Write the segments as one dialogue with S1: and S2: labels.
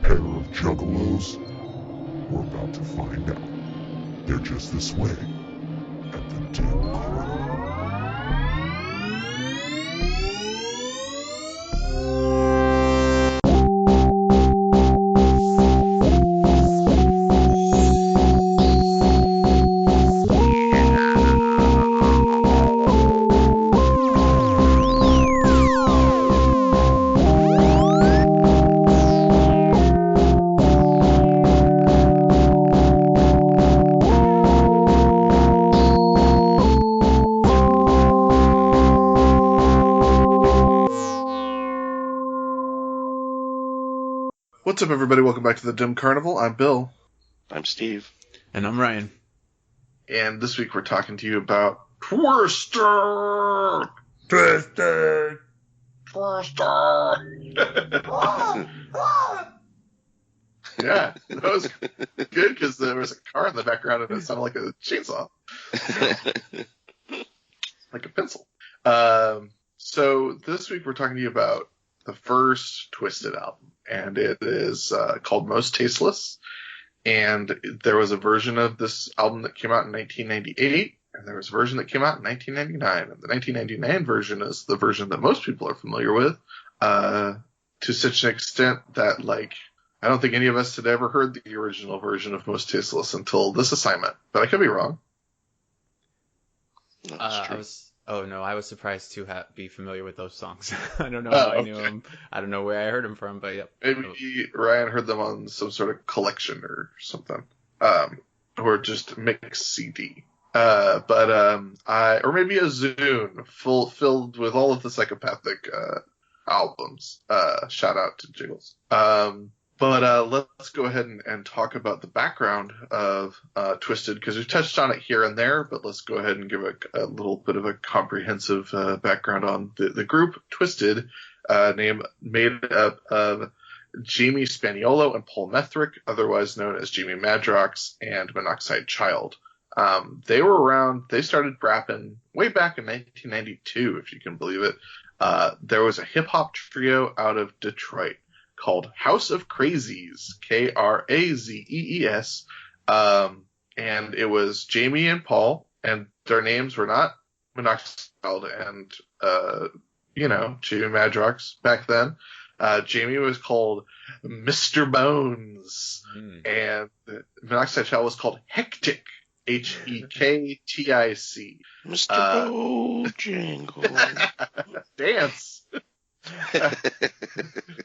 S1: pair of juggalos? We're about to find out. They're just this way at the Dim Carnival.
S2: What's up, everybody? Welcome back to the Dim Carnival. I'm Bill.
S3: I'm Steve.
S4: And I'm Ryan.
S2: And this week we're talking to you about Twiztid! Twiztid! Yeah, that was good because there was a car in the background and it sounded like a chainsaw. Like a pencil. So this week we're talking to you about the first Twiztid album. And it is called Mostasteless. And there was a version of this album that came out in 1998, and there was a version that came out in 1999. And the 1999 version is the version that most people are familiar with, to such an extent that, like, I don't think any of us had ever heard the original version of Mostasteless until this assignment. But I could be wrong.
S4: I was surprised to be familiar with those songs. I don't know how I knew them. I don't know where I heard them from, but yep.
S2: Maybe Ryan heard them on some sort of collection or something, or just mix CD. Or maybe a Zune filled with all of the Psychopathic albums. Shout out to Jiggles. Let's go ahead and talk about the background of Twiztid, because we've touched on it here and there, but let's go ahead and give a little bit of a comprehensive background on the group Twiztid, made up of Jamie Spaniolo and Paul Methrick, otherwise known as Jamie Madrox and Monoxide Child. They were around, they started rapping way back in 1992, if you can believe it. There was a hip-hop trio out of Detroit called House of Crazies, Krazees, and it was Jamie and Paul, and their names were not Monoxide and Jamie Madrox back then. Jamie was called Mr. Bones, and Monoxide Child was called Hectic, Hektic.
S3: Mr. Bojangles.
S2: Dance.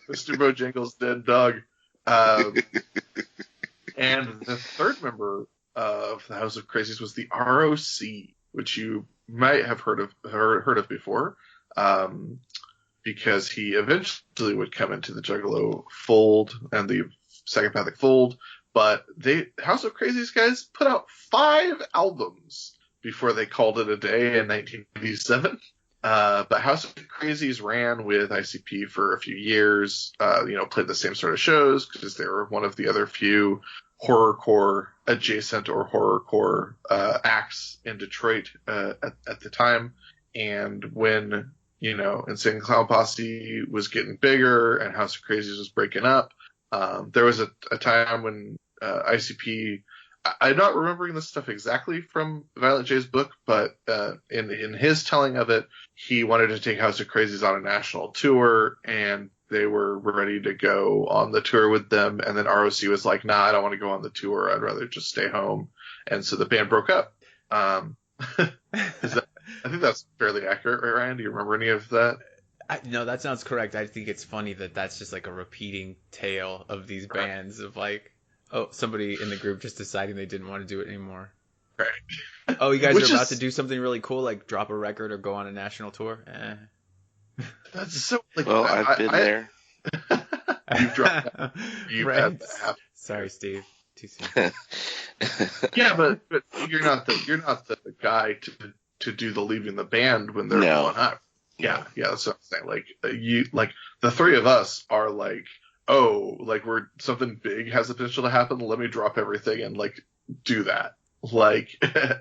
S2: Mr. Bojangles' dead dog. And the third member of the House of Crazies was the ROC, which you might have heard of before, because he eventually would come into the Juggalo fold and the Psychopathic fold. But House of Crazies guys put out 5 albums before they called it a day in 1987. But House of Crazies ran with ICP for a few years, played the same sort of shows because they were one of the other few horrorcore adjacent or horrorcore acts in Detroit at the time. And when, Insane Clown Posse was getting bigger and House of Crazies was breaking up, there was a time when ICP... I'm not remembering this stuff exactly from Violent J's book, but in his telling of it, he wanted to take House of Crazies on a national tour, and they were ready to go on the tour with them. And then ROC was like, "Nah, I don't want to go on the tour. I'd rather just stay home." And so the band broke up. I think that's fairly accurate, right, Ryan? Do you remember any of that?
S4: No, that sounds correct. I think it's funny that that's just like a repeating tale of these bands of like, somebody in the group just deciding they didn't want to do it anymore.
S2: Right.
S4: Oh, you guys are about to do something really cool, like drop a record or go on a national tour?
S2: That's so...
S3: Well, I've been there.
S2: You've dropped that. You've had that.
S4: Sorry, Steve. Too soon.
S2: Yeah, but you're not the guy to do the leaving the band when they're going up. Yeah, that's what I'm saying. The three of us are like, we're something big has the potential to happen. Let me drop everything and do that.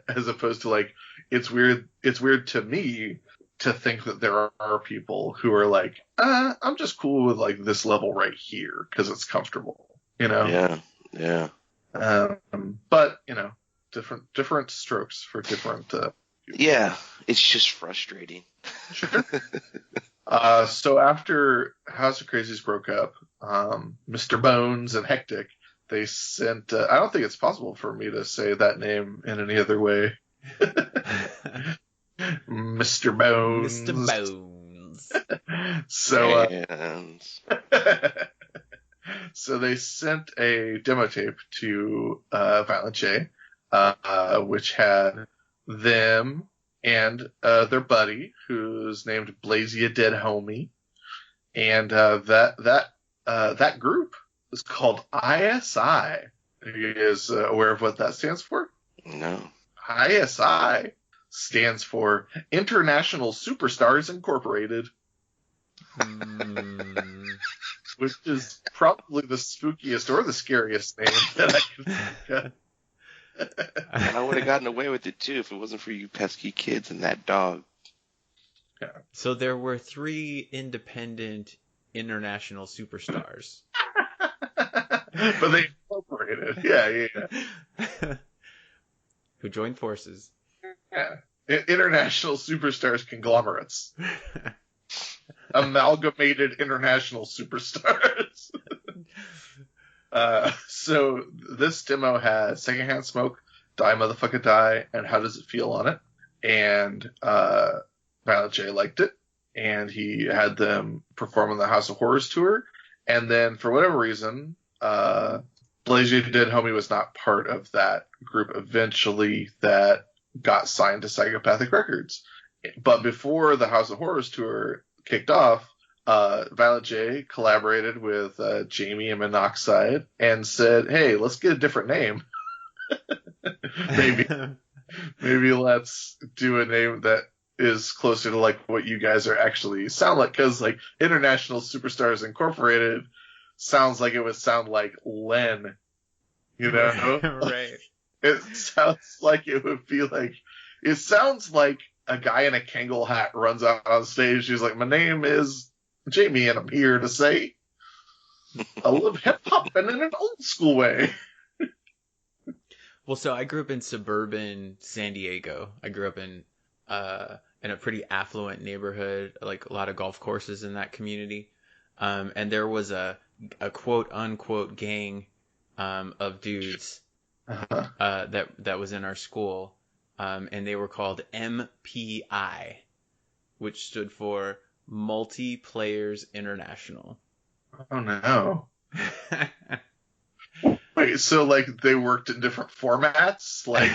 S2: As opposed to it's weird. It's weird to me to think that there are people who are like, I'm just cool with this level right here because it's comfortable. you know.
S3: Yeah.
S2: But different strokes for different. People.
S3: Yeah, it's just frustrating.
S2: Sure. So after House of Crazies broke up, Mr. Bones and Hectic, they sent. I don't think it's possible for me to say that name in any other way. Mr. Bones.
S4: Mr. Bones.
S2: So,
S3: Hands.
S2: so they sent a demo tape to Violent J, which had them and their buddy, who's named Blazy a Dead Homie, and that group is called ISI. Are you guys aware of what that stands for?
S3: No.
S2: ISI stands for International Superstars Incorporated. Which is probably the spookiest or the scariest name that I can think of.
S3: And I would have gotten away with it too if it wasn't for you pesky kids and that dog.
S4: Yeah. So there were 3 independent international superstars.
S2: But they incorporated. Yeah.
S4: Who joined forces.
S2: Yeah. International superstars conglomerates. Amalgamated international superstars. So this demo has Secondhand Smoke, Die Motherfucker Die, and How Does It Feel on it. And Violent J liked it, and he had them perform on the House of Horrors tour. And then for whatever reason, Blazy Dead Homie was not part of that group eventually that got signed to Psychopathic Records. But before the House of Horrors tour kicked off, Violent J collaborated with Jamie and Monoxide and said, "Hey, let's get a different name. maybe let's do a name that is closer to like what you guys are actually sound like, because like International Superstars Incorporated sounds like it would sound like Len, you know?
S4: Right.
S2: It sounds like it would be like. It sounds like a guy in a Kangol hat runs out on stage. He's like, "My name is Jamie, and I'm here to say I love hip hop and in an old school way."
S4: Well, so I grew up in suburban San Diego. I grew up in a pretty affluent neighborhood, like a lot of golf courses in that community. And there was a quote unquote gang of dudes that was in our school. And they were called MPI, which stood for Multiplayers International.
S2: Oh no. Wait, so like they worked in different formats? Like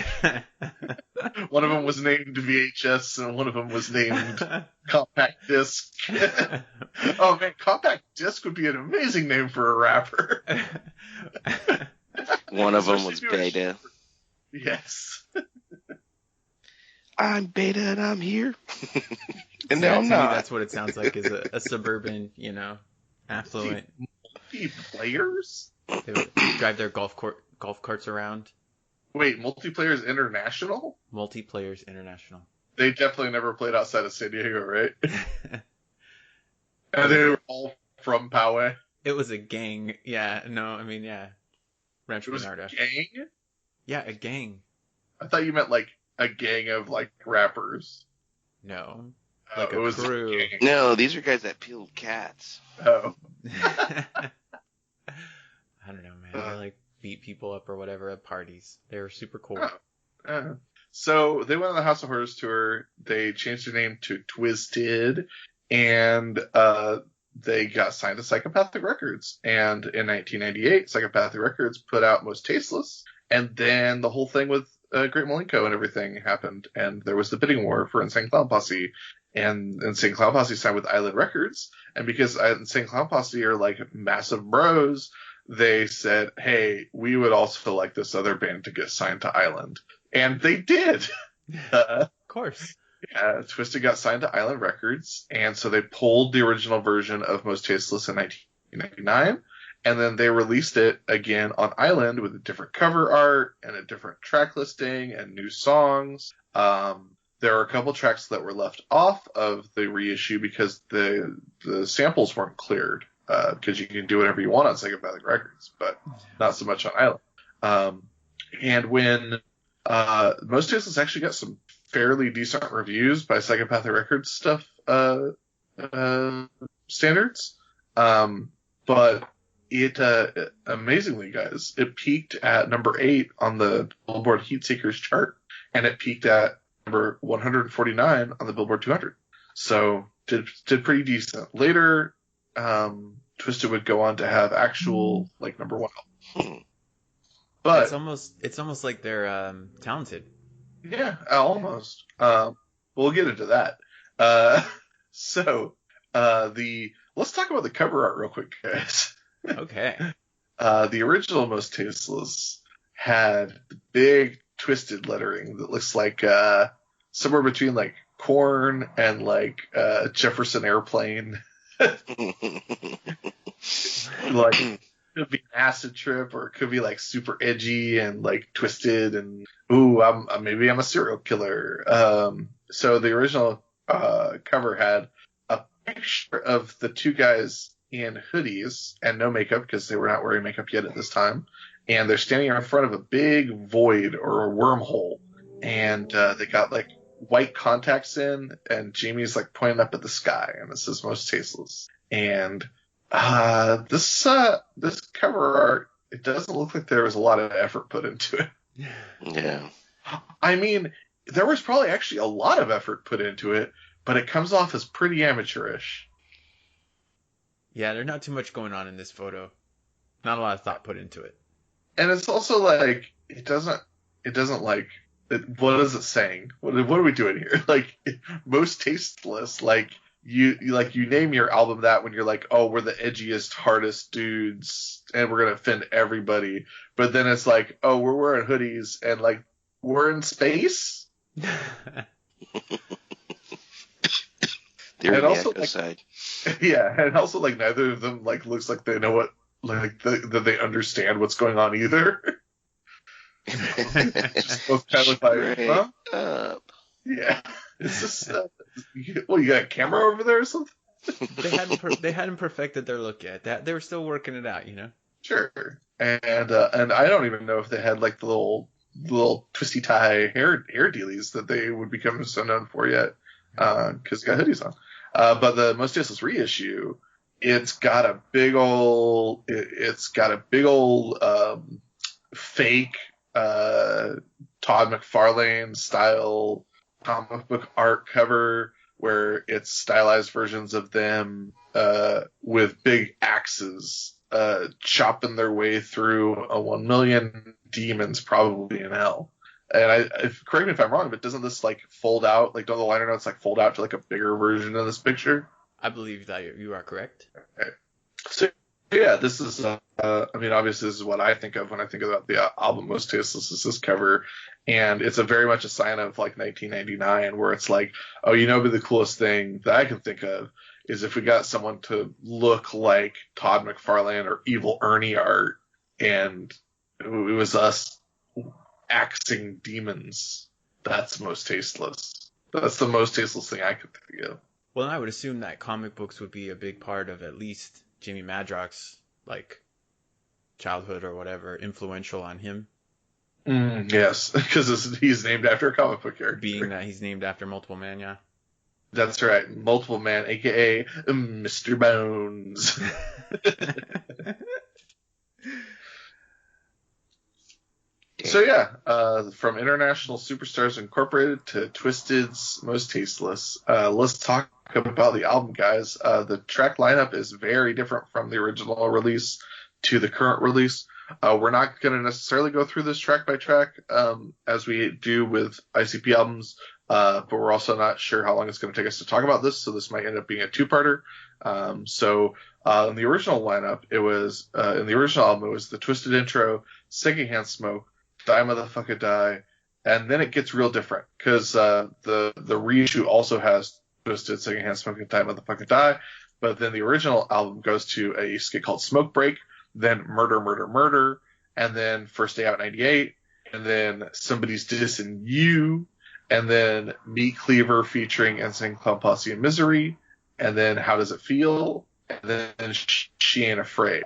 S2: one of them was named VHS and one of them was named Compact Disc. Oh man, Compact Disc would be an amazing name for a rapper.
S3: One of them was Beta.
S2: Yes.
S3: I'm Beta and I'm here. And
S4: Yeah,
S3: now
S4: to
S3: I'm
S4: me,
S3: not.
S4: that's what it sounds like, is a suburban, affluent.
S2: Multiplayers?
S4: They would drive their golf carts around.
S2: Wait, Multiplayers International?
S4: Multiplayers International.
S2: They definitely never played outside of San Diego, right? And they were all from Poway.
S4: It was a gang. Yeah, no, I mean, yeah. Rancho
S2: It was
S4: Bernardo.
S2: a gang?
S4: Yeah, a gang.
S2: I thought you meant like a gang of like rappers.
S4: No. Like a
S2: it was
S4: crew.
S2: A gang.
S3: No, these are guys that peeled cats.
S2: Oh.
S4: I don't know, man. They like beat people up or whatever at parties. They were super cool.
S2: So they went on the House of Horrors tour. They changed their name to Twiztid, and they got signed to Psychopathic Records. And in 1998, Psychopathic Records put out Mostasteless, and then the whole thing with Great Malenko and everything happened, and there was the bidding war for Insane Clown Posse, and Insane Clown Posse signed with Island Records, and because Insane Clown Posse are like massive bros, they said, "Hey, we would also like this other band to get signed to Island," and they did.
S4: Of course.
S2: Yeah, Twiztid got signed to Island Records, and so they pulled the original version of Mostasteless in 1999. And then they released it again on Island with a different cover art and a different track listing and new songs. There are a couple tracks that were left off of the reissue because the samples weren't cleared. because you can do whatever you want on Psychopathic Records, but not so much on Island. And when Mostasteless actually got some fairly decent reviews by Psychopathic Records stuff standards, but it amazingly, guys, it peaked at number 8 on the Billboard Heatseekers chart, and it peaked at number 149 on the Billboard 200. So did pretty decent. Later, Twiztid would go on to have actual like number 1 album. But
S4: it's almost like they're talented.
S2: Yeah, almost. We'll get into that. Let's talk about the cover art real quick, guys.
S4: Okay.
S2: The original Mostasteless had the big twisted lettering that looks like somewhere between like corn and like Jefferson Airplane. Like, it could be an acid trip, or it could be like super edgy and like twisted, and maybe I'm a serial killer. So the original cover had a picture of the two guys in hoodies and no makeup, because they were not wearing makeup yet at this time, and they're standing in front of a big void or a wormhole, and they got like white contacts in, and Jamie's like pointing up at the sky, and it says Mostasteless. And this cover art, it doesn't look like there was a lot of effort put into it.
S3: Yeah.
S2: I mean, there was probably actually a lot of effort put into it, but it comes off as pretty amateurish.
S4: Yeah, there's not too much going on in this photo. Not a lot of thought put into it.
S2: And it's also like, it doesn't like, what is it saying? What are we doing here? Like, Mostasteless, like, you name your album that when you're like, oh, we're the edgiest, hardest dudes, and we're gonna offend everybody. But then it's like, oh, we're wearing hoodies, and like, we're in space.
S3: They're
S2: and
S3: in
S2: also,
S3: the echo
S2: like,
S3: side.
S2: Yeah, and also like neither of them like looks like they know what, like that they understand what's going on either. Just both kind of like, huh?
S3: Up.
S2: Yeah. Is this? You got a camera over there or something?
S4: They hadn't perfected their look yet. They were still working it out, you know.
S2: Sure. And I don't even know if they had like the little twisty tie hair dealies that they would become so known for yet, because got hoodies on. But the Mostasteless reissue, it's got a big old fake Todd McFarlane style comic book art cover, where it's stylized versions of them with big axes chopping their way through a 1 million demons probably in hell. And correct me if I'm wrong, but doesn't this like fold out? Like, don't the liner notes like fold out to like a bigger version of this picture?
S4: I believe that you are correct.
S2: Okay. So yeah, this is. I mean, obviously, this is what I think of when I think about the album Mostasteless. Is this cover, and it's very much a sign of like 1999, where it's like, oh, but the coolest thing that I can think of is if we got someone to look like Todd McFarlane or Evil Ernie art, and it was us axing demons. That's Mostasteless. That's the Mostasteless thing I could think of.
S4: Well, I would assume that comic books would be a big part of at least Jamie Madrox's like childhood or whatever, influential on him.
S2: Yes, because he's named after a comic book character.
S4: Being that he's named after Multiple Man, yeah.
S2: That's right, Multiple Man, aka Mr. Bones. So yeah, from International Superstars Incorporated to Twiztid's Mostasteless, let's talk about the album, guys. The track lineup is very different from the original release to the current release. We're not going to necessarily go through this track by track as we do with ICP albums, but we're also not sure how long it's going to take us to talk about this, so this might end up being a two-parter. In the original lineup, in the original album, it was the Twiztid intro, Secondhand Smoke, Die Motherfucker Die, and then it gets real different, because the reissue also has Twiztid, Secondhand Smoke, and Die Motherfucker Die, but then the original album goes to a skit called Smoke Break, then Murder, Murder, Murder, and then First Day Out 98, and then Somebody's Dissing You, and then Meat Cleaver featuring Insane Clown Posse and Misery, and then How Does It Feel, and then She Ain't Afraid.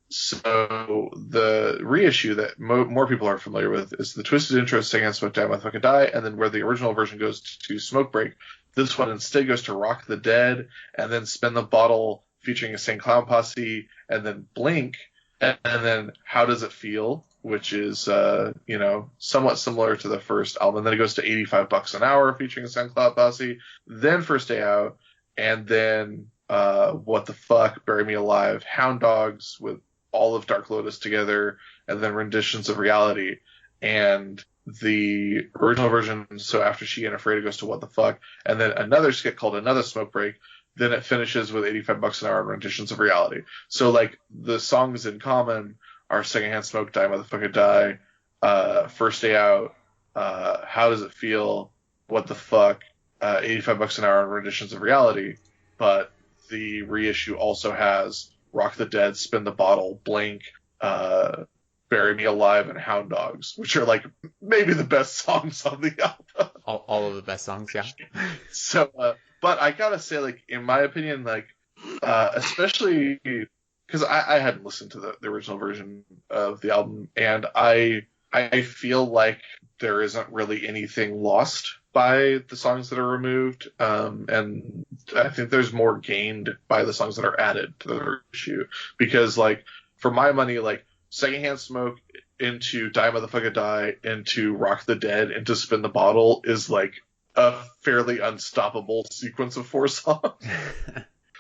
S2: So the reissue that more people are familiar with is the Twiztid intro, Secondhand Smoke, Die Motherfucker Die, and then where the original version goes to Smoke Break. This one instead goes to Rock the Dead, and then Spin the Bottle featuring Insane Clown Posse, and then Blink, and then How Does It Feel, which is somewhat similar to the first album. Then it goes to $85 an Hour featuring Insane Clown Posse, then First Day Out, and then What the Fuck, Bury Me Alive, Hound Dogs with all of Dark Lotus together, and then renditions of Reality. And the original version, so after She Ain't Afraid, it goes to What the Fuck, and then another skit called Another Smoke Break. Then it finishes with $85 an Hour and renditions of Reality. So like the songs in common are Secondhand Smoke, Die Motherfucker Die, First Day Out, How Does It Feel, What the Fuck, $85 an Hour and renditions of Reality. But the reissue also has Rock the Dead, Spin the Bottle, Blink, Bury Me Alive, and Hound Dogs, which are like maybe the best songs on the album.
S4: All of the best songs, yeah.
S2: So, but I gotta say, like, in my opinion, like, especially because I hadn't listened to the original version of the album, and I feel like there isn't really anything lost by the songs that are removed, and I think there's more gained by the songs that are added to the issue, because like for my money, like Secondhand Smoke into Die Motherfucker Die into Rock the Dead into Spin the Bottle is like a fairly unstoppable sequence of 4 songs.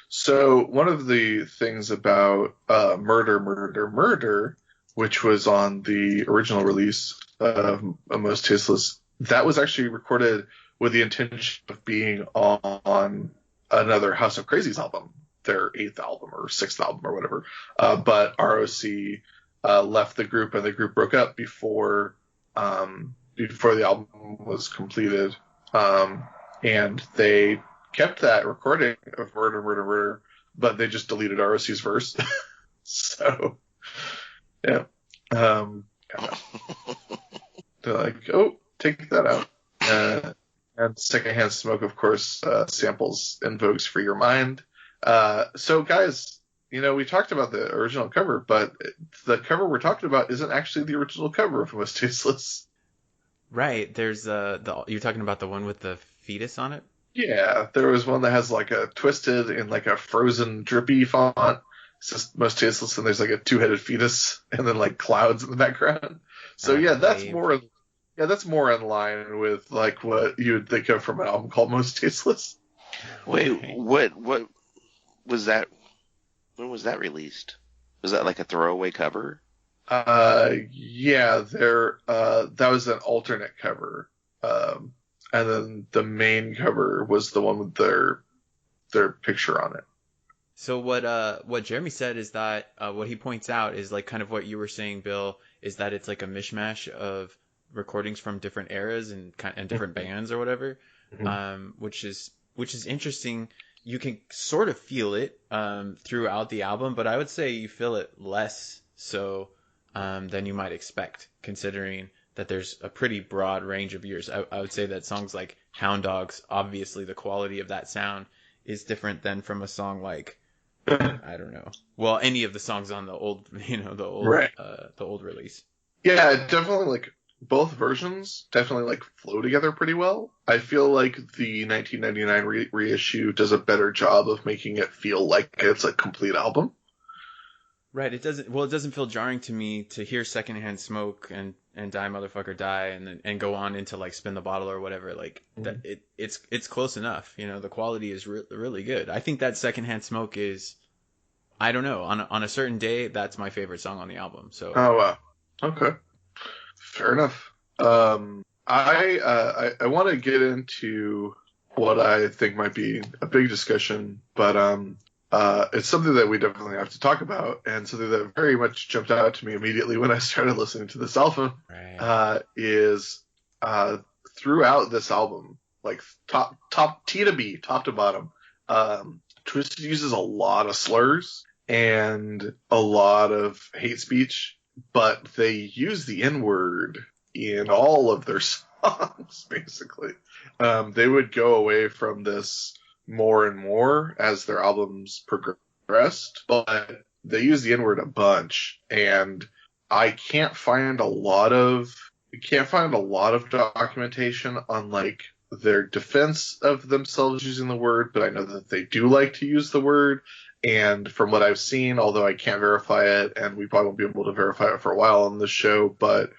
S2: So one of the things about Murder, Murder, Murder, which was on the original release of Most Tasteless, that was actually recorded with the intention of being on another House of Crazy's album, their 8th album or 6th album or whatever. But ROC left the group, and the group broke up before the album was completed. And they kept that recording of Murder, Murder, Murder, but they just deleted ROC's verse. So, yeah. They're like, oh, take that out. And Secondhand Smoke, of course, samples In Vogue's Free Your Mind. So, guys, we talked about the original cover, but the cover we're talking about isn't actually the original cover of Most Tasteless.
S4: Right. There's you're talking about the one with the fetus on it?
S2: Yeah, there was one that has like a Twiztid in like a frozen drippy font. It's just Most Tasteless, and there's like a 2-headed fetus, and then like clouds in the background. So yeah, that's more in line with like what you would think of from an album called Most Tasteless.
S3: Wait, what was that? When was that released? Was that like a throwaway cover?
S2: Yeah, that was an alternate cover. And then the main cover was the one with their picture on it.
S4: So what Jeremy said is that what he points out is like kind of what you were saying, Bill, is that it's like a mishmash of recordings from different eras and different bands or whatever, which is interesting. You can sort of feel it throughout the album, but I would say you feel it less so than you might expect, considering that there's a pretty broad range of years. I would say that songs like Hound Dogs, obviously the quality of that sound is different than from a song like, I don't know, well, any of the songs on the old, right. The old release.
S2: Yeah, definitely, like, both versions definitely like flow together pretty well. I feel like the 1999 reissue does a better job of making it feel like it's a complete album.
S4: Right. It doesn't feel jarring to me to hear Secondhand Smoke and Die Motherfucker Die and go on into like Spin the Bottle or whatever. Like that, it's close enough. The quality is really good. I think that Secondhand Smoke is, I don't know, on a certain day, that's my favorite song on the album. So.
S2: Oh wow. Okay. Fair enough. I want to get into what I think might be a big discussion, but it's something that we definitely have to talk about, and something that very much jumped out to me immediately when I started listening to this album.
S4: Right.
S2: Is throughout this album, like top T to B, top to bottom, Twiztid uses a lot of slurs and a lot of hate speech, but they use the N-word in all of their songs, basically. They would go away from this more and more as their albums progressed. rest, but they use the N-word a bunch, and I can't find a lot of documentation on like their defense of themselves using the word, but I know that they do like to use the word. And from what I've seen, although I can't verify it, and we probably won't be able to verify it for a while on this show, but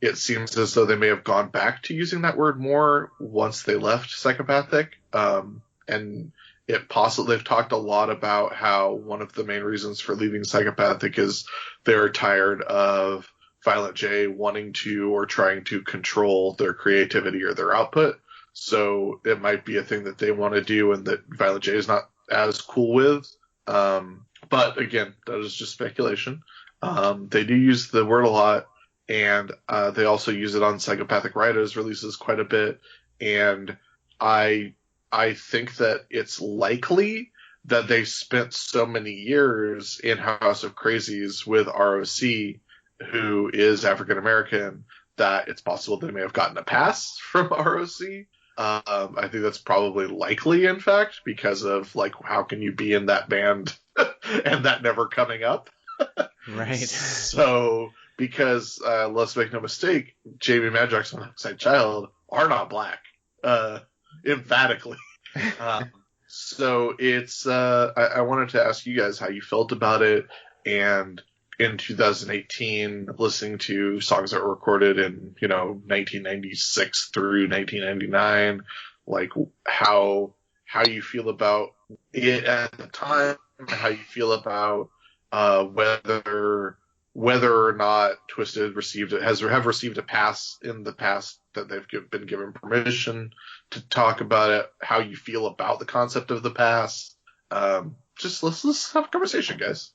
S2: it seems as though they may have gone back to using that word more once they left Psychopathic. And they've talked a lot about how one of the main reasons for leaving Psychopathic is they're tired of Violent J wanting to or trying to control their creativity or their output. So it might be a thing that they want to do and that Violent J is not as cool with. But again, that is just speculation. They do use the word a lot, and they also use it on Psychopathic Writers releases quite a bit. And I think that it's likely that they spent so many years in House of Crazies with ROC, who is African American, that it's possible they may have gotten a pass from ROC. I think that's probably likely, in fact, because of like how can you be in that band and that never coming up?
S4: Right.
S2: So, because let's make no mistake, Jamie Madrox and Outside Child are not black, emphatically. So it's I wanted to ask you guys how you felt about it, and in 2018, listening to songs that were recorded in 1996 through 1999, like how you feel about it at the time, how you feel about whether or not Twiztid have received a pass in the past, that they've been given permission to talk about it, how you feel about the concept of the pass. Just let's have a conversation, guys.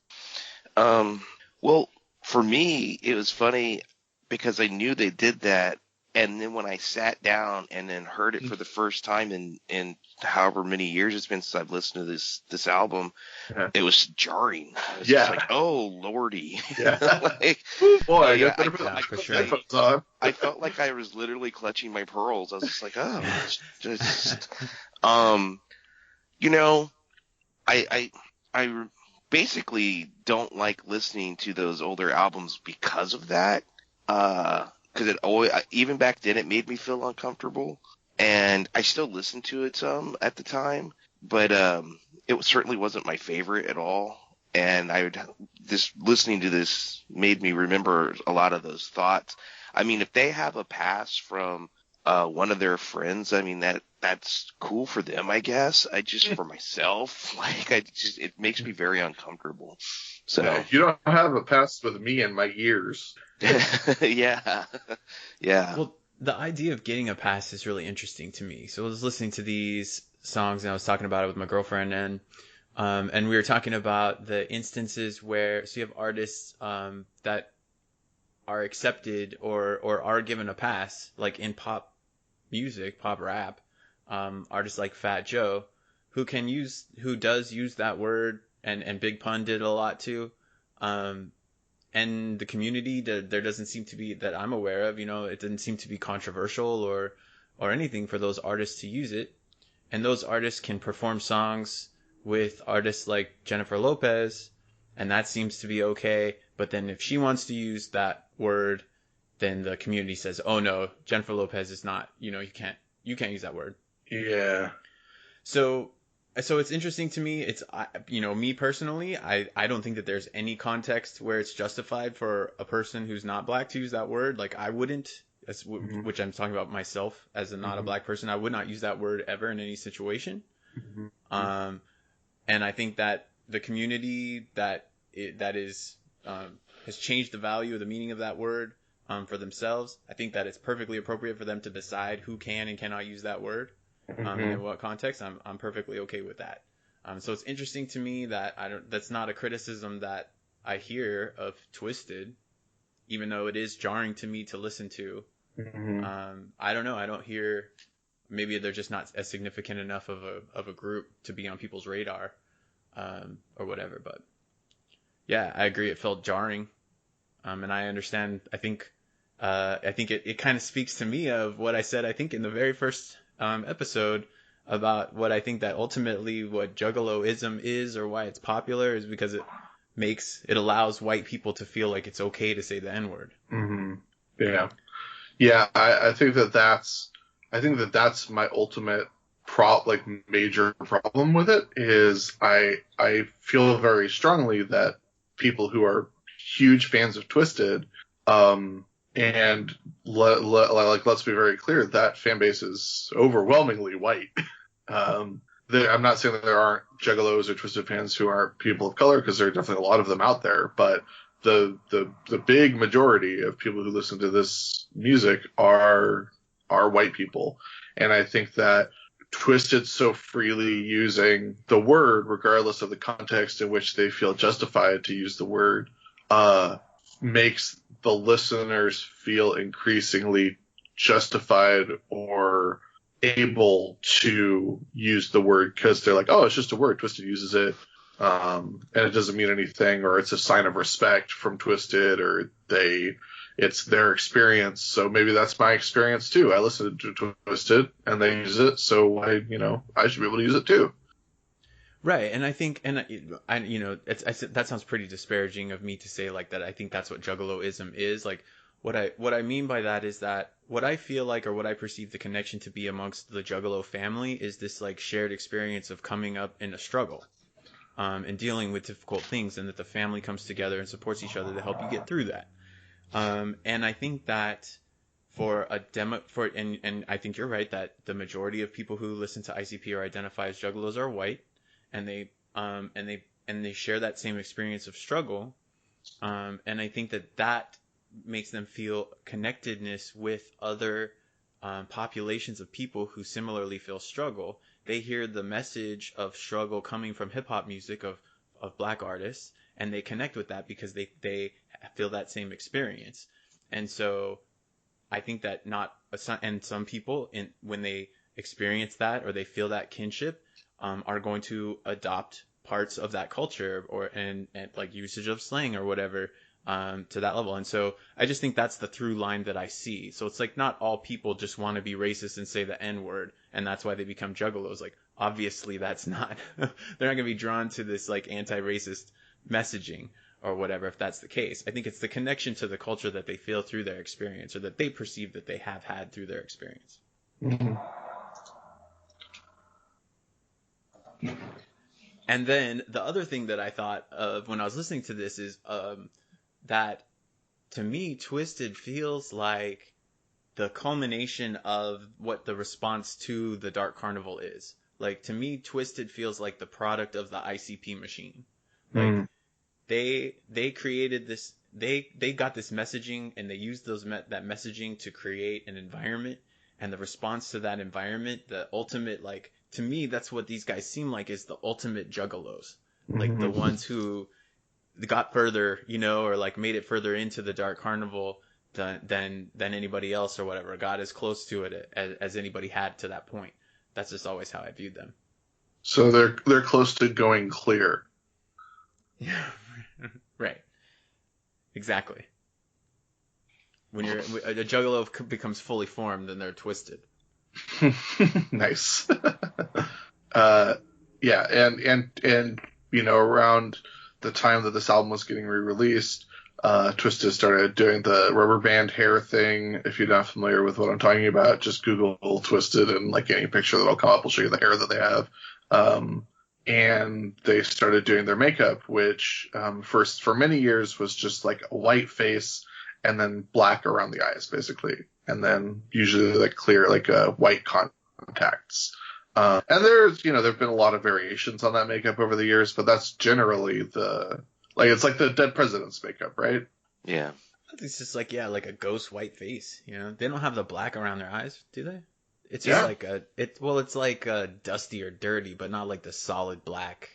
S3: Well, for me, it was funny because I knew they did that, and then when I sat down and then heard it for the first time in however many years it's been since I've listened to this album, it was jarring. I was just like, oh lordy.
S2: Yeah.
S3: Like,
S2: oh boy,
S3: yeah,
S4: for sure.
S3: I felt like I was literally clutching my pearls. I was just like, oh, it's just, I basically don't like listening to those older albums because of that. Because it always, even back then, it made me feel uncomfortable, and I still listened to it some at the time, but it certainly wasn't my favorite at all. And listening to this made me remember a lot of those thoughts. I mean, if they have a pass from one of their friends, I mean that's cool for them, I guess. For myself, like it makes me very uncomfortable. So
S2: yeah, you don't have a pass with me in my ears.
S3: yeah.
S4: Well, the idea of getting a pass is really interesting to me. So I was listening to these songs and I was talking about it with my girlfriend, and we were talking about the instances where, so you have artists that are accepted or are given a pass, like in pop music, pop rap, artists like Fat Joe, who does use that word, and Big Pun did a lot too. And the community, there doesn't seem to be, that I'm aware of, it doesn't seem to be controversial or anything for those artists to use it. And those artists can perform songs with artists like Jennifer Lopez, and that seems to be okay. But then if she wants to use that word, then the community says, oh no, Jennifer Lopez is not, you can't use that word.
S2: Yeah.
S4: So it's interesting to me. It's, me personally, I don't think that there's any context where it's justified for a person who's not black to use that word. Like I wouldn't, which I'm talking about myself as not a black person. I would not use that word ever in any situation. And I think that the community that has changed the value of the meaning of that word for themselves. I think that it's perfectly appropriate for them to decide who can and cannot use that word. And in what context. I'm perfectly okay with that. So it's interesting to me that that's not a criticism that I hear of Twiztid, even though it is jarring to me to listen to. I don't know. I don't hear, maybe they're just not as significant enough of a group to be on people's radar, or whatever. But yeah, I agree. It felt jarring. And I understand. I think it kind of speaks to me of what I said, I think in the very first episode, about what I think that ultimately what Juggaloism is, or why it's popular, is because it allows white people to feel like it's okay to say the N-word.
S2: Mm-hmm. Yeah. Yeah, I think that's my ultimate major problem with it is I feel very strongly that people who are huge fans of Twiztid, and let's be very clear, that fan base is overwhelmingly white. I'm not saying that there aren't Juggalos or Twiztid fans who aren't people of color, because there are definitely a lot of them out there, but the big majority of people who listen to this music are white people. And I think that Twiztid so freely using the word, regardless of the context in which they feel justified to use the word, makes the listeners feel increasingly justified or able to use the word, because they're like, oh, it's just a word. Twiztid uses it. And it doesn't mean anything, or it's a sign of respect from Twiztid, or it's their experience. So maybe that's my experience too. I listen to Twiztid and they use it, so I should be able to use it too.
S4: Right, and I think, and that sounds pretty disparaging of me to say like that. I think that's what Juggaloism is. Like, what I mean by that is that what I feel like, or what I perceive the connection to be amongst the Juggalo family, is this like shared experience of coming up in a struggle, and dealing with difficult things, and that the family comes together and supports each other to help you get through that. And I think that and I think you're right that the majority of people who listen to ICP or identify as Juggalos are white, and they share that same experience of struggle. And I think that makes them feel connectedness with other populations of people who similarly feel struggle. They hear the message of struggle coming from hip hop music of black artists, and they connect with that because they feel that same experience. And so I think that some people, when they experience that or they feel that kinship, are going to adopt parts of that culture and like usage of slang or whatever, to that level. And so I just think that's the through line that I see. So it's like not all people just want to be racist and say the N-word, and that's why they become Juggalos. Like, obviously that's not, they're not going to be drawn to this like anti-racist messaging or whatever if that's the case. I think it's the connection to the culture that they feel through their experience, or that they perceive that they have had through their experience.
S2: Mm-hmm.
S4: And then the other thing that I thought of when I was listening to this is that to me, Twiztid feels like the culmination of what the response to the Dark Carnival is. Like, to me, Twiztid feels like the product of the ICP machine. Like, they created this, they got this messaging, and they used that messaging to create an environment, and the response to that environment, the ultimate, like, to me, that's what these guys seem like, is the ultimate Juggalos. Like, the ones who got further, or like made it further into the Dark Carnival than anybody else or whatever, got as close to it as anybody had to that point. That's just always how I viewed them.
S2: So they're close to going clear.
S4: Yeah, right. Exactly. When a Juggalo becomes fully formed, then they're Twiztid.
S2: Nice. Yeah, and around the time that this album was getting re-released, Twiztid started doing the rubber band hair thing. If you're not familiar with what I'm talking about, just Google Twiztid, and like any picture that'll come up will show you the hair that they have. And they started doing their makeup, which first for many years was just like a white face and then black around the eyes, basically, and then usually like clear, like white contacts. And there've been a lot of variations on that makeup over the years, but that's generally it's like the dead president's makeup, right?
S3: Yeah.
S4: It's just like, yeah, like a ghost white face, They don't have the black around their eyes, do they? It's just it's like dusty or dirty, but not like the solid black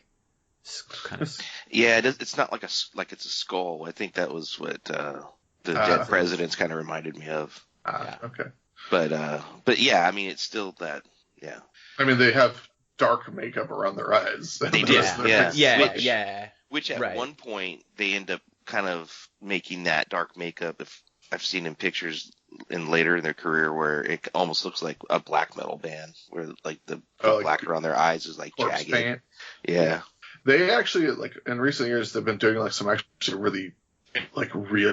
S4: kind of.
S3: Yeah, it's not like it's a skull. I think that was what the dead presidents kind of reminded me of.
S2: Okay.
S3: But yeah, I mean, it's still that. Yeah.
S2: I mean, they have dark makeup around their eyes.
S3: They do.
S4: Yeah.
S3: Which at one point they end up kind of making that dark makeup. If I've seen in pictures in later in their career where it almost looks like a black metal band, where like the
S2: like
S3: black around their eyes is like
S2: corpse
S3: jagged.
S2: paint.
S3: Yeah.
S2: They actually, like, in recent years, they've been doing like some actually really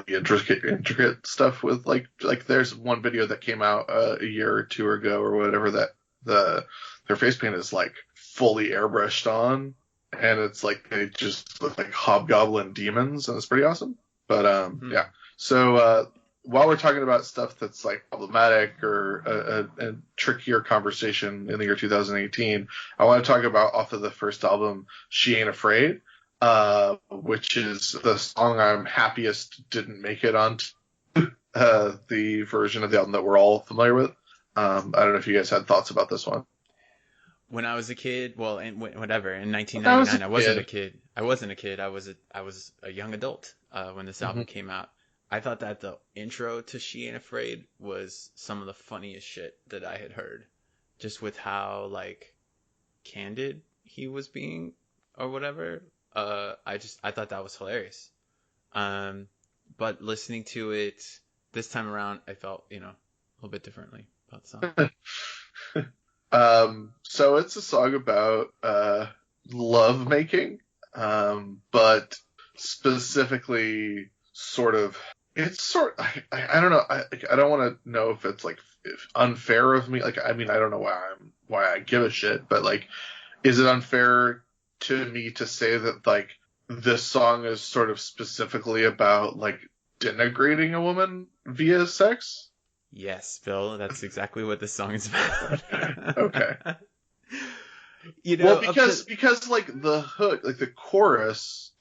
S2: intricate stuff with like there's one video that came out a year or two ago or whatever that their face paint is like fully airbrushed on, and it's like they just look like hobgoblin demons, and it's pretty awesome. But yeah. So while we're talking about stuff that's like problematic or a trickier conversation in the year 2018, I want to talk about off of the first album, She Ain't Afraid, which is the song I'm happiest didn't make it onto the version of the album that we're all familiar with. I don't know if you guys had thoughts about this one.
S4: When I was a kid, well, in 1999, I wasn't a kid. I was a young adult when this album came out. I thought that the intro to She Ain't Afraid was some of the funniest shit that I had heard, just with how like candid he was being or whatever. I thought that was hilarious. But listening to it this time around, I felt, a little bit differently about the
S2: song. So it's a song about love making, but specifically sort of. It's I don't know. I don't want to know if it's like unfair of me. Like, I mean, I don't know why I give a shit, but like, is it unfair to me to say that like this song is sort of specifically about like denigrating a woman via sex?
S4: Yes, Bill, that's exactly what this song is about.
S2: Okay. Well, because like the hook, like the chorus,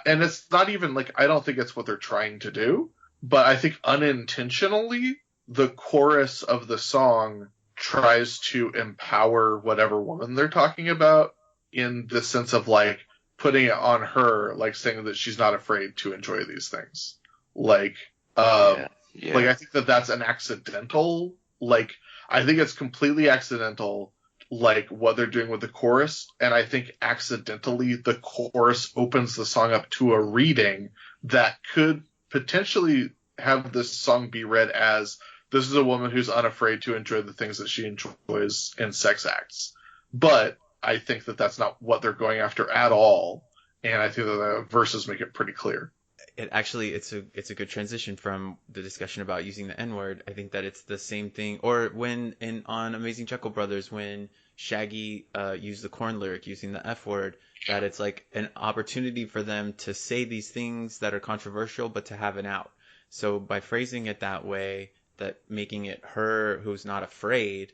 S2: and it's not even like, I don't think it's what they're trying to do, but I think unintentionally the chorus of the song tries to empower whatever woman they're talking about, in the sense of like putting it on her, like saying that she's not afraid to enjoy these things. Like, like I think that's an accidental, like, I think it's completely accidental, like what they're doing with the chorus, and I think accidentally the chorus opens the song up to a reading that could potentially have this song be read as, this is a woman who's unafraid to enjoy the things that she enjoys in sex acts. But I think that that's not what they're going after at all, and I think that the verses make it pretty clear.
S4: It's a good transition from the discussion about using the N-word. I think that it's the same thing, or on Amazing Chuckle Brothers, when Shaggy used the Korn lyric using the F-word, that it's like an opportunity for them to say these things that are controversial, but to have an out. So by phrasing it that way, that making it her who's not afraid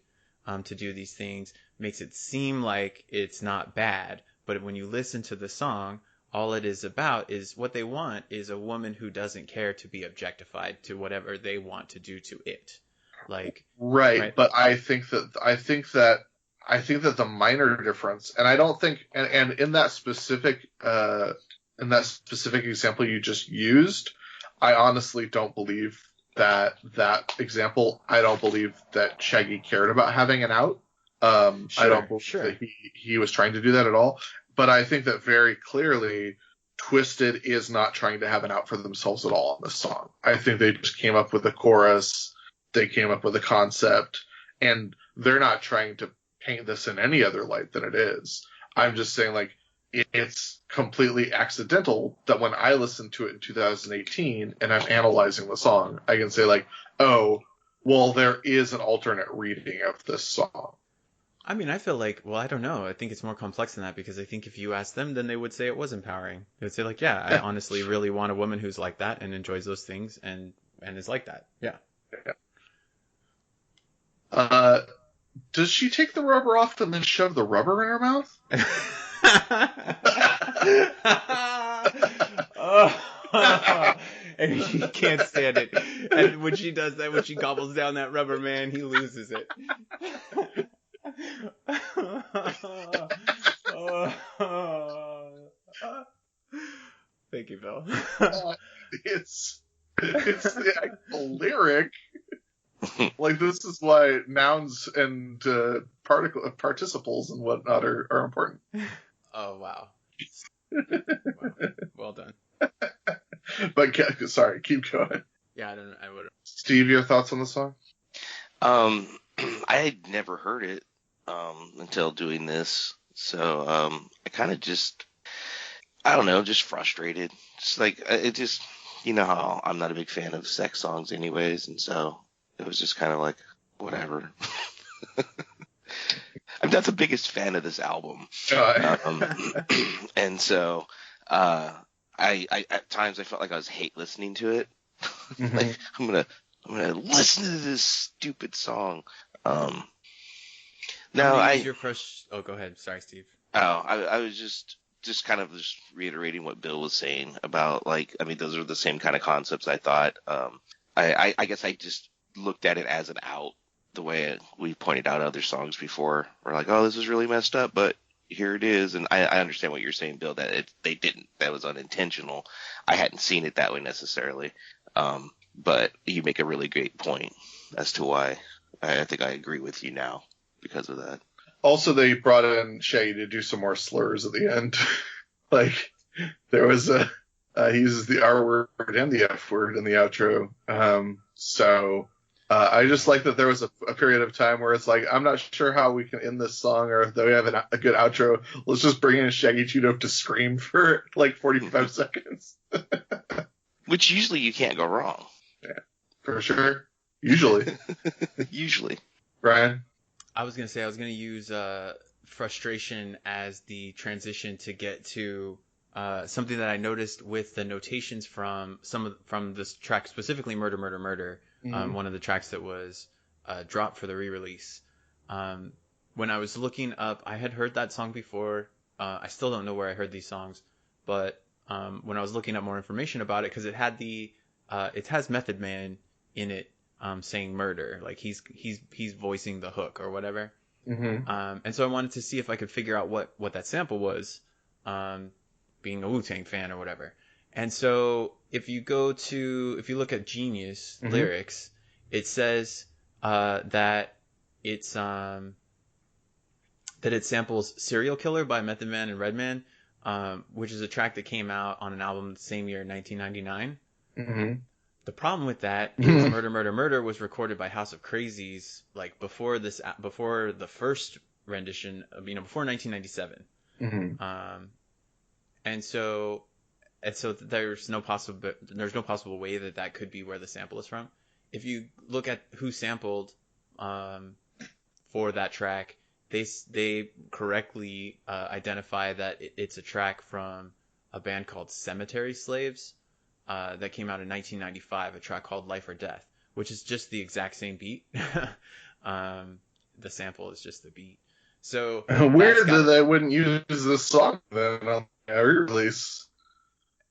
S4: to do these things makes it seem like it's not bad. But when you listen to the song, all it is about is what they want is a woman who doesn't care to be objectified to whatever they want to do to it. Like,
S2: right. But I think that the minor difference, and I don't think, and in that specific example you just used, I honestly don't believe that example. I don't believe that Shaggy cared about having an out. I don't believe that he was trying to do that at all. But I think that very clearly Twiztid is not trying to have an out for themselves at all on this song. I think they just came up with a chorus, they came up with a concept, and they're not trying to paint this in any other light than it is. I'm just saying, like, it's completely accidental that when I listen to it in 2018 and I'm analyzing the song, I can say, like, oh, well, there is an alternate reading of this song.
S4: I mean, I feel like, well, I don't know. I think it's more complex than that, because I think if you ask them, then they would say it was empowering. They would say, like, yeah, I honestly really want a woman who's like that and enjoys those things and is like that. Yeah.
S2: Does she take the rubber off and then shove the rubber in her mouth?
S4: And he can't stand it. And when she does that, when she gobbles down that rubber, man, he loses it. Thank you, Bill.
S2: It's the actual lyric. Like, this is why nouns and participles and whatnot are important.
S4: Oh, wow. Well done.
S2: But sorry, keep going.
S4: Yeah, I don't. I would.
S2: Steve, your thoughts on the song?
S3: I had never heard it until doing this, so I kind of just, I don't know, just frustrated. Just like it just, how I'm not a big fan of sex songs anyways, and so it was just kind of like whatever. I'm not the biggest fan of this album, and so I at times I felt like I was hate listening to it.
S2: Mm-hmm.
S3: Like I'm gonna listen to this stupid song. No,
S4: Oh, go ahead. Sorry, Steve.
S3: I was just kind of just reiterating what Bill was saying about, like, I mean, those are the same kind of concepts. I thought. I guess I just looked at it as an out, the way we pointed out other songs before. We're like, oh, this is really messed up, but here it is. And I understand what you're saying, Bill, that they didn't. That was unintentional. I hadn't seen it that way necessarily. But you make a really great point as to why. I think I agree with you now because of that.
S2: Also, they brought in Shaggy to do some more slurs at the end. Like, there was he uses the R word and the F word in the outro. I just like that there was a period of time where it's like, I'm not sure how we can end this song or if we have a good outro. Let's just bring in Shaggy 2 Dope to scream for like 45 seconds.
S3: Which usually you can't go wrong.
S2: Yeah, for sure. Usually.
S3: Usually.
S2: Ryan?
S4: I was going to use frustration as the transition to get to something that I noticed with the notations from from this track, specifically Murder, Murder, Murder, one of the tracks that was dropped for the re-release. When I was looking up, I had heard that song before. I still don't know where I heard these songs, but when I was looking up more information about it, because it has Method Man in it, saying murder, like he's voicing the hook or whatever.
S2: Mm-hmm.
S4: And so I wanted to see if I could figure out what that sample was, being a Wu-Tang fan or whatever. And so if you look at Genius lyrics, it says that it samples Serial Killer by Method Man and Redman, which is a track that came out on an album the same year, 1999.
S2: Mm-hmm.
S4: The problem with that is Murder, Murder, Murder was recorded by House of Crazies, like before the first rendition, before 1997.
S2: Mm-hmm.
S4: And so there's no possible way that could be where the sample is from. If you look at who sampled for that track, they correctly identify that it's a track from a band called Cemetery Slaves. That came out in 1995, a track called Life or Death, which is just the exact same beat. The sample is just the beat. So
S2: weird that they wouldn't use this song then on the re-release.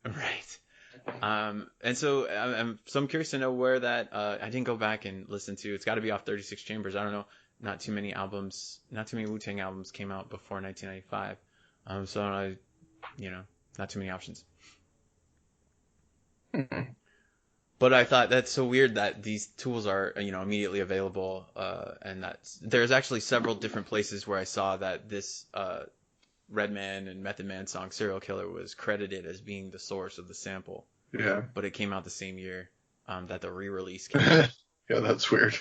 S4: Right. And so I'm curious to know where that, I didn't go back and listen to. It's got to be off 36 Chambers. I don't know. Not too many Wu-Tang albums came out before 1995. So not too many options. But I thought that's so weird that these tools are, immediately available, and there's actually several different places where I saw that this Redman and Method Man song Serial Killer was credited as being the source of the sample.
S2: Yeah.
S4: But it came out the same year that the re-release came out.
S2: Yeah, that's weird.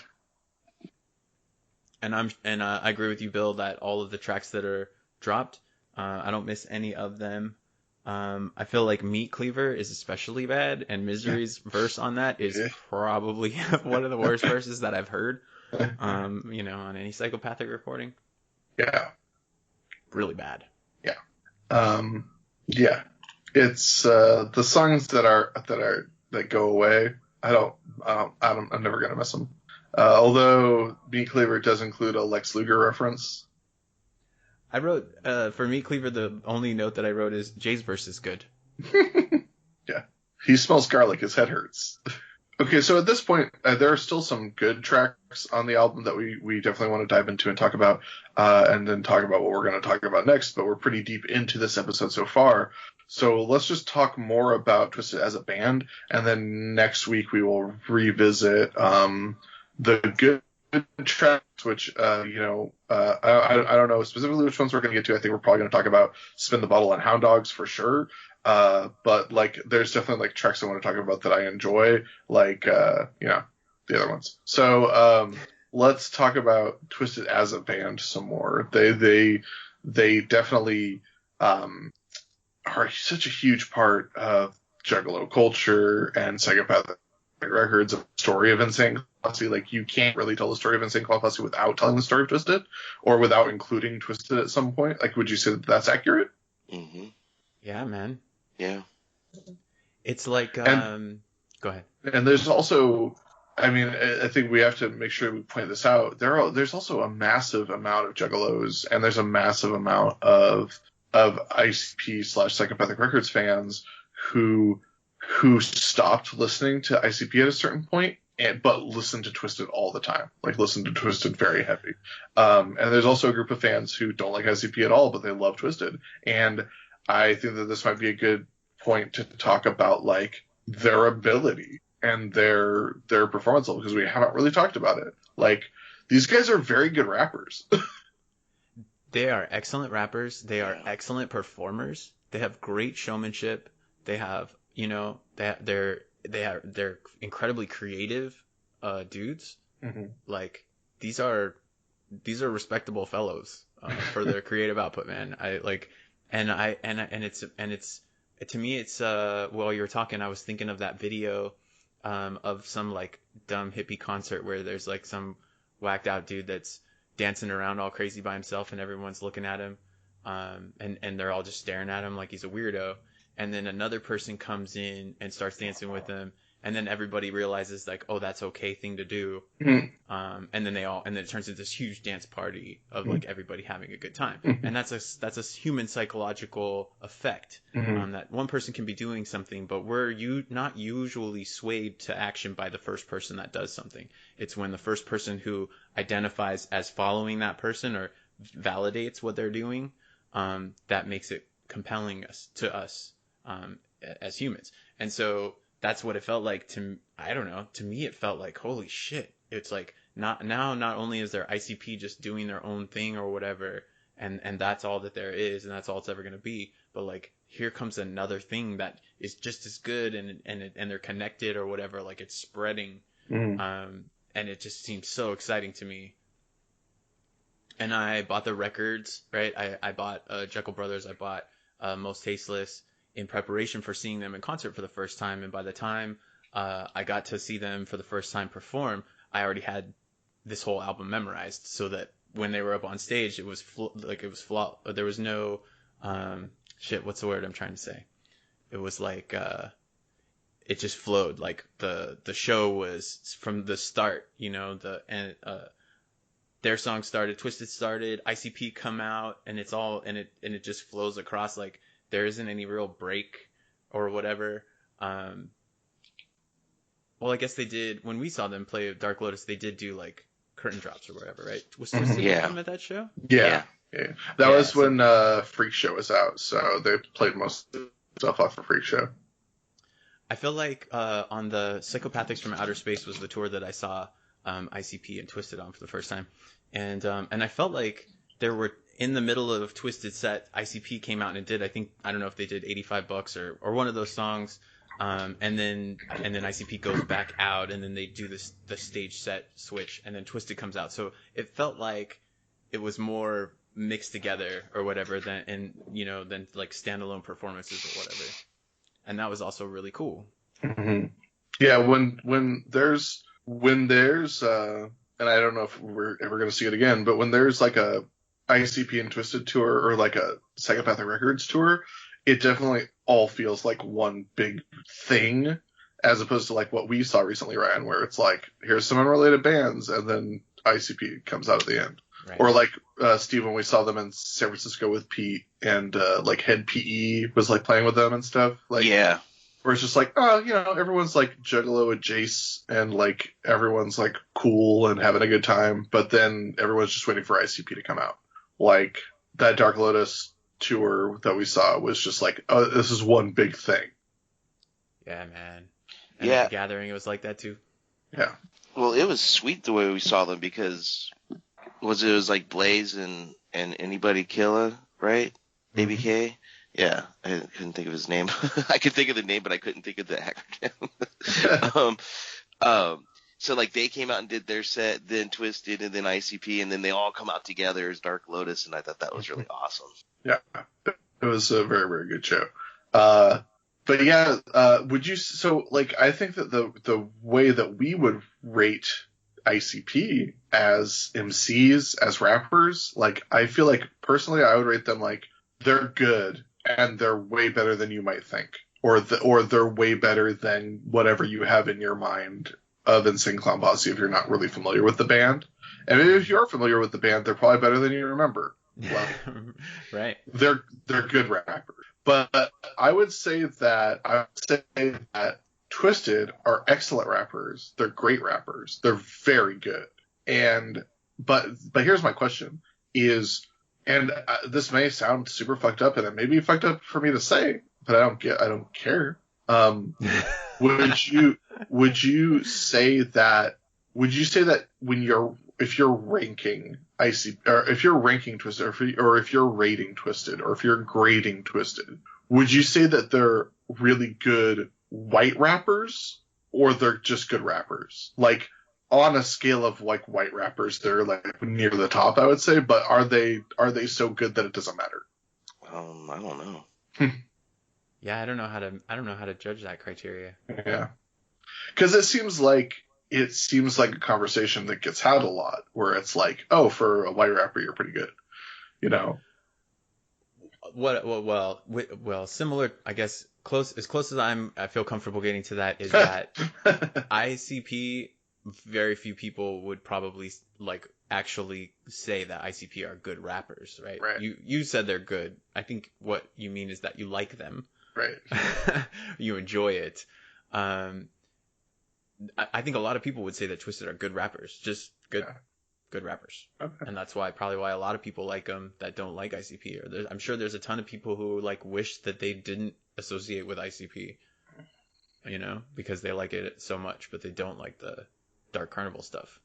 S4: And I agree with you, Bill, that all of the tracks that are dropped, I don't miss any of them. I feel like Meat Cleaver is especially bad, and Misery's verse on that is probably one of the worst verses that I've heard, on any Psychopathic recording.
S2: Yeah.
S4: Really bad.
S2: Yeah. Yeah. It's the songs that go away. I'm never gonna miss them. Although Meat Cleaver does include a Lex Luger reference.
S4: I wrote, for Meat Cleaver, the only note that I wrote is Jay's verse is good.
S2: Yeah. He smells garlic. His head hurts. Okay, so at this point, there are still some good tracks on the album that we definitely want to dive into and talk about, and then talk about what we're going to talk about next, but we're pretty deep into this episode so far. So let's just talk more about Twiztid as a band, and then next week we will revisit the good tracks, which, I don't know specifically which ones we're going to get to. I think we're probably going to talk about Spin the Bottle and Hound Dogs for sure. But like, there's definitely like tracks I want to talk about that I enjoy, like the other ones. So let's talk about Twiztid as a band some more. They definitely are such a huge part of Juggalo culture and Psychopathic Records, a story of Insane Clown Posse. Like, you can't really tell the story of Insane Clown Posse without telling the story of Twiztid, or without including Twiztid at some point. Like, would you say that that's accurate?
S3: Mm-hmm.
S4: Yeah, man.
S3: Yeah.
S4: It's like, go ahead.
S2: And there's also, I mean, I think we have to make sure we point this out. There's also a massive amount of Juggalos, and there's a massive amount of ICP / Psychopathic Records fans who stopped listening to ICP at a certain point, but listened to Twiztid all the time. Like, listen to Twiztid very heavy. And there's also a group of fans who don't like ICP at all, but they love Twiztid. And I think that this might be a good point to talk about, like, their ability and their performance level, because we haven't really talked about it. Like, these guys are very good rappers.
S4: They are excellent rappers. They are excellent performers. They have great showmanship. They have, they're incredibly creative dudes.
S2: Mm-hmm.
S4: Like, these are respectable fellows for their creative output, man. It's to me, it's while you were talking, I was thinking of that video of some like dumb hippie concert where there's like some whacked out dude that's dancing around all crazy by himself, and everyone's looking at him, and they're all just staring at him like he's a weirdo. And then another person comes in and starts dancing with him, and then everybody realizes like, oh, that's okay thing to do.
S2: Mm-hmm.
S4: And then it turns into this huge dance party of like everybody having a good time.
S2: Mm-hmm.
S4: And that's a human psychological effect.
S2: Mm-hmm.
S4: That one person can be doing something, but we're not usually swayed to action by the first person that does something. It's when the first person who identifies as following that person or validates what they're doing, that makes it compelling to us as humans. And so that's what it felt like to me it felt like, holy shit. It's like not only is there ICP just doing their own thing or whatever, and that's all that there is, and that's all it's ever going to be, but like, here comes another thing that is just as good, and they're connected or whatever, like it's spreading.
S2: Mm-hmm.
S4: And it just seems so exciting to me. And I bought the records, right? I bought Jekyll Brothers, I bought Mostasteless in preparation for seeing them in concert for the first time. And by the time I got to see them for the first time perform, I already had this whole album memorized, so that when they were up on stage, it was there was no what's the word I'm trying to say? It was like it just flowed. Like the show was from the start, their song started, Twiztid started, ICP come out, and it's all and it just flows across. Like, there isn't any real break or whatever. Well, I guess they did when we saw them play Dark Lotus. They did do like curtain drops or whatever, right? Was Twiztid with them at that show?
S2: Yeah. That was when Freak Show was out, so they played most of the stuff off of Freak Show.
S4: I feel like on the Psychopathics from Outer Space was the tour that I saw ICP and Twiztid on for the first time, and I felt like there were, in the middle of Twiztid set, ICP came out and did, I don't know if they did $85 or one of those songs, and then ICP goes back out, and then they do the stage set switch, and then Twiztid comes out. So it felt like it was more mixed together or whatever than like standalone performances or whatever. And that was also really cool.
S2: Mm-hmm. Yeah, when there's and I don't know if we're ever going to see it again, but when there's like a ICP and Twiztid tour or like a Psychopathic Records tour, it definitely all feels like one big thing, as opposed to like what we saw recently, Ryan, where it's like, here's some unrelated bands, and then ICP comes out at the end. Right. Or like Steve, when we saw them in San Francisco with Pete, and like Head PE was like playing with them and stuff. Like, yeah. Where it's just like, everyone's like Juggalo with Jace, and like everyone's like cool and having a good time, but then everyone's just waiting for ICP to come out. Like, that Dark Lotus tour that we saw was just like, oh, this is one big thing. Yeah, man. And at the Gathering, it was like that too. Yeah.
S3: Well, it was sweet the way we saw them, because it was like Blaze and Anybody Killer, right?
S2: Mm-hmm.
S3: ABK. Yeah, I couldn't think of his name. I could think of the name, but I couldn't think of the acronym. So like they came out and did their set, then Twiztid, and then ICP, and then they all come out together as Dark Lotus, and I thought that was really awesome.
S2: Yeah, it was a very, very good show. But yeah, would you? So like, I think that the way that we would rate ICP as MCs, as rappers, like I feel like personally I would rate them like they're good and they're way better than you might think, or they're way better than whatever you have in your mind of Insane Clown Posse if you're not really familiar with the band. And maybe if you are familiar with the band, they're probably better than you remember. Well,
S4: right.
S2: They're good rappers. But I would say that Twiztid are excellent rappers. They're great rappers. They're very good. But here's my question is, and this may sound super fucked up, and it may be fucked up for me to say, but I don't care. Would you say that if you're ranking ICP, or if you're ranking Twiztid, or if you're rating Twiztid, or if you're grading Twiztid, would you say that they're really good white rappers, or they're just good rappers? Like, on a scale of like white rappers, they're like near the top, I would say, but are they so good that it doesn't matter?
S3: I don't know.
S4: Yeah, I don't know how to judge that criteria.
S2: Yeah. Because it seems like a conversation that gets had a lot, where it's like, oh, for a white rapper, you're pretty good, you know.
S4: Well, similar, I guess, as close as I feel comfortable getting to that is that ICP, very few people would probably like actually say that ICP are good rappers, right?
S2: Right.
S4: You said they're good. I think what you mean is that you like them.
S2: Right.
S4: You enjoy it. I think a lot of people would say that Twiztid are good rappers, just good rappers.
S2: Okay.
S4: And that's probably why a lot of people like them that don't like ICP. I'm sure there's a ton of people who like wish that they didn't associate with ICP, you know, because they like it so much, but they don't like the Dark Carnival stuff.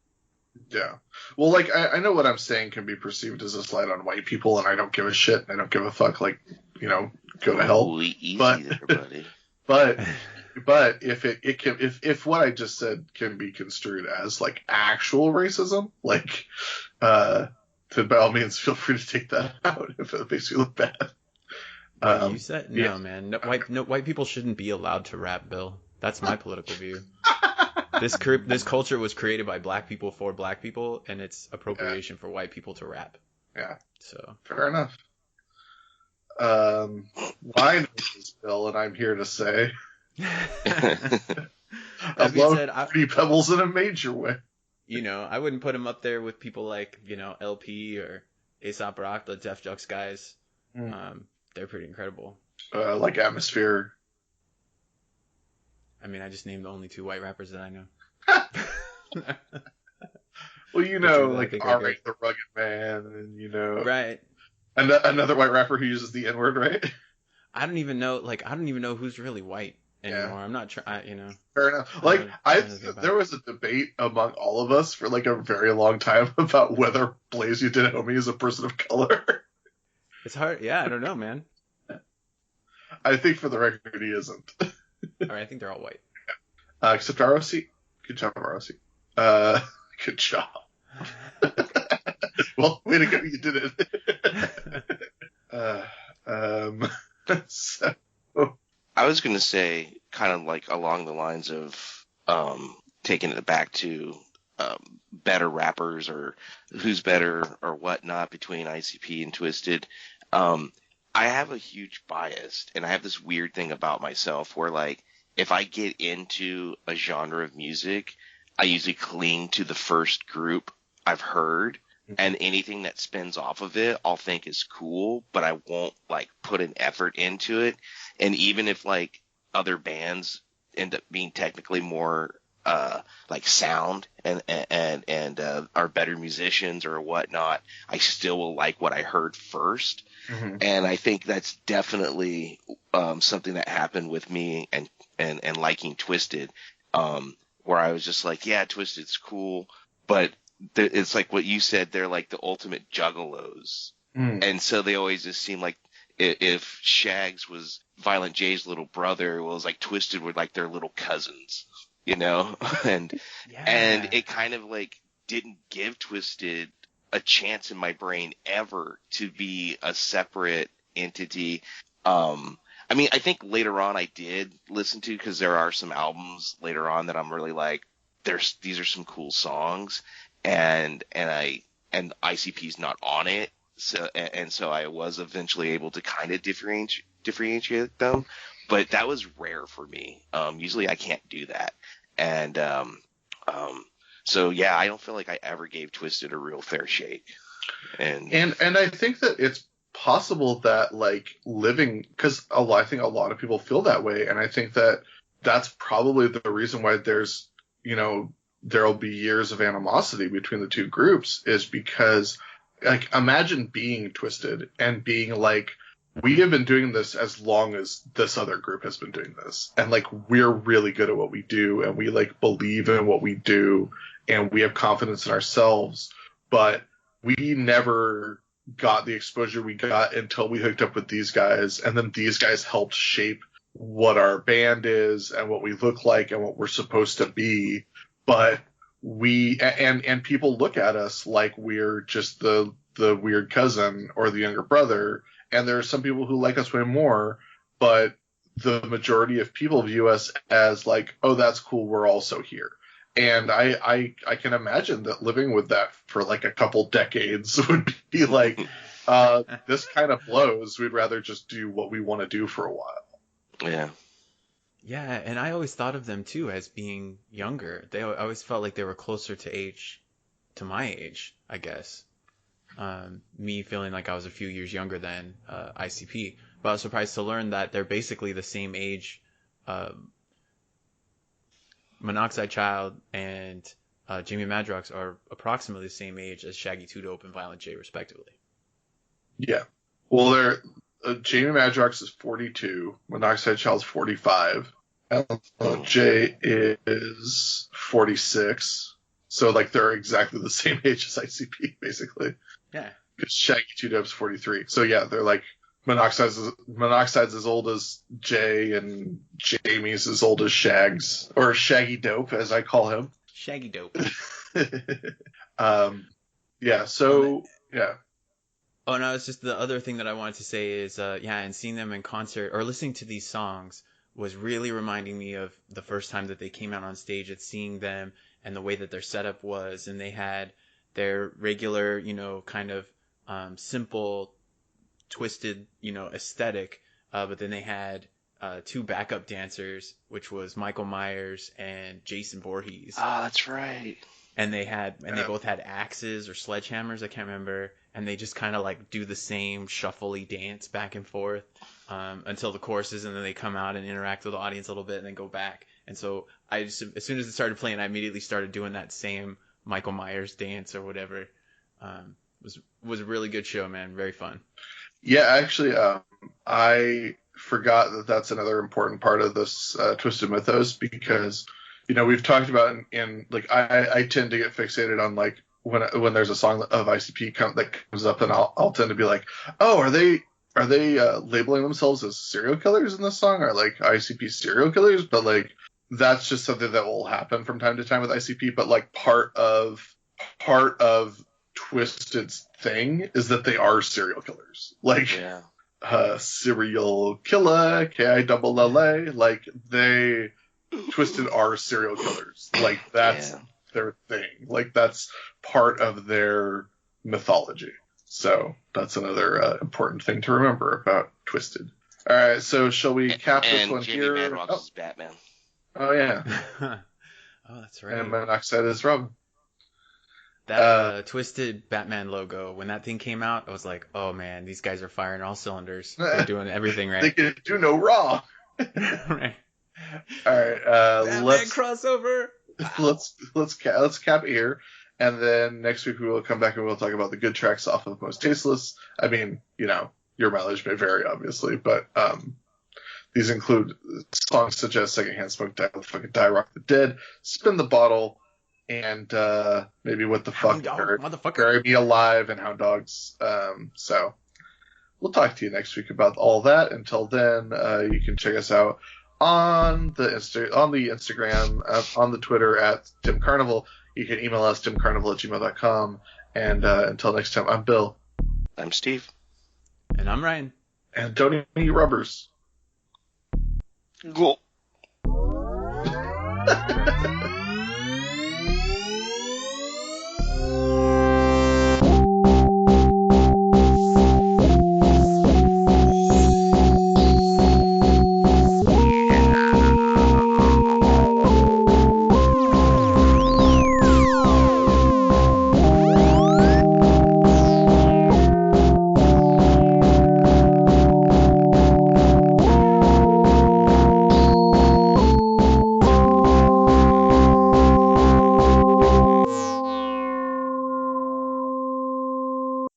S2: Yeah. Well, like, I know what I'm saying can be perceived as a slight on white people, and I don't give a shit. I don't give a fuck. Like, you know, go to hell.
S3: Easy
S2: But-
S3: there, buddy.
S2: But if what I just said can be construed as like actual racism, like, then by all means feel free to take that out if it makes you look bad.
S4: You said no, man. White people shouldn't be allowed to rap, Bill. That's my political view. This culture was created by black people for black people, and it's appropriation for white people to rap.
S2: Yeah.
S4: So
S2: Fair enough. My name is Bill, and I'm here to say I love Pretty Pebbles in a major way.
S4: You know, I wouldn't put him up there with people like, you know, LP or A$AP Rock, the Def Jux guys. They're pretty incredible.
S2: Like Atmosphere.
S4: I mean, I just named the only two white rappers that I know.
S2: Well, you know,
S4: I
S2: like
S4: think
S2: R.A. the Rugged Man, and you know,
S4: Right.
S2: Another white rapper who uses the N-word, right?
S4: I don't even know who's really white anymore.
S2: Yeah.
S4: I'm not trying, you know.
S2: Fair enough. Like, there was a debate among all of us for like a very long time about whether Blaze You Did Homie is a person of color.
S4: It's hard. Yeah, I don't know, man.
S2: I think for the record he isn't.
S4: All right, I think they're all white.
S2: Except ROC. Good job, ROC. Good job. Well, way to go, you did it. So.
S3: I was going to say, kind of like along the lines of taking it back to better rappers or who's better or whatnot between ICP and Twiztid. I have a huge bias, and I have this weird thing about myself where, like, if I get into a genre of music, I usually cling to the first group I've heard, and anything that spins off of it I'll think is cool, but I won't, like, put an effort into it. And even if, like, other bands end up being technically more like sound and are better musicians or whatnot, I still will like what I heard first.
S2: Mm-hmm.
S3: And I think that's definitely something that happened with me and liking Twiztid, where I was just like, yeah, Twiztid's cool, but it's like what you said, they're like the ultimate juggalos. And so they always just seem like if Shags was Violent J's little brother, well, it was like Twiztid were like their little cousins, you know, and it kind of like didn't give Twiztid a chance in my brain ever to be a separate entity. I mean, I think later on I did listen to, because there are some albums later on that I'm really like, these are some cool songs, and ICP's not on it, so I was eventually able to kind of differentiate them, but that was rare for me. Usually I can't do that, and so yeah, I don't feel like I ever gave Twiztid a real fair shake, and
S2: I think that it's possible that like living, because I think a lot of people feel that way, and I think that that's probably the reason why there's, there'll be years of animosity between the two groups, is because like imagine being Twiztid and being like, we have been doing this as long as this other group has been doing this, and like we're really good at what we do, and we like believe in what we do, and we have confidence in ourselves, but we never got the exposure we got until we hooked up with these guys, and then these guys helped shape what our band is and what we look like and what we're supposed to be. But we and people look at us like we're just the weird cousin or the younger brother, and there are some people who like us way more, but the majority of people view us as like, oh, that's cool, we're also here. And I can imagine that living with that for like a couple decades would be like, this kind of blows. We'd rather just do what we want to do for a while.
S3: Yeah.
S4: Yeah, and I always thought of them too as being younger. I always felt like they were closer to my age, I guess. Me feeling like I was a few years younger than ICP. But I was surprised to learn that they're basically the same age. Monoxide Child and Jamie Madrox are approximately the same age as Shaggy 2 Dope and Violent J, respectively.
S2: Yeah. Well, Jamie Madrox is 42, Monoxide Child's 45, and J is 46. So, like, they're exactly the same age as ICP, basically.
S4: Yeah.
S2: Because Shaggy 2 Dope's 43. So, yeah, they're like, Monoxide's as old as Jay, and Jamie's as old as Shags, or Shaggy Dope, as I call him.
S4: Shaggy Dope.
S2: Yeah, so, yeah.
S4: Oh, no, it's just the other thing that I wanted to say is, and seeing them in concert, or listening to these songs, was really reminding me of the first time that they came out on stage, and seeing them, and the way that their setup was, and they had their regular, kind of simple, Twiztid, aesthetic, but then they had two backup dancers, which was Michael Myers and Jason Voorhees.
S3: Ah, that's right.
S4: And they both had axes or sledgehammers, I can't remember, and they just kind of like do the same shuffly dance back and forth until the choruses, and then they come out and interact with the audience a little bit and then go back. And so as soon as it started playing, I immediately started doing that same Michael Myers dance or whatever. Was a really good show, man. Very fun.
S2: Yeah, actually, I forgot that that's another important part of this Twisted Mythos, because, we've talked about in like, I tend to get fixated on like when there's a song of ICP that comes up, and I'll tend to be like, oh, are they labeling themselves as serial killers in this song, or like ICP serial killers? But like, that's just something that will happen from time to time with ICP. But like, part of Twisted's thing is that they are serial killers. Like, serial killer, KILLA, like Twiztid are serial killers. Like, that's their thing. Like, that's part of their mythology. So that's another important thing to remember about Twiztid. All right, so shall we cap this one
S3: Jamie
S2: here?
S3: Madrox is Batman.
S2: Oh, yeah.
S4: Oh, that's right.
S2: And Monoxide is Robin.
S4: That Twiztid Batman logo, when that thing came out, I was like, oh man, these guys are firing all cylinders. They're doing everything right.
S2: They can do no wrong.
S4: Right.
S2: All right,
S4: Batman crossover.
S2: let's cap it here, and then next week we will come back and we'll talk about the good tracks off of Mostasteless. I mean, your mileage may vary, obviously, but these include songs such as Secondhand Smoke, Die Rock the Dead, Spin the Bottle, and maybe What the Fuck,
S4: Hound Dog, motherfucker.
S2: Bury Me Alive, and Hound Dogs. So we'll talk to you next week about all that. Until then, you can check us out on the Instagram, on the Twitter at Dim Carnival. You can email us dimcarnival@gmail.com. And until next time, I'm Bill.
S3: I'm Steve.
S4: And I'm Ryan.
S2: And don't eat rubbers.
S3: Cool.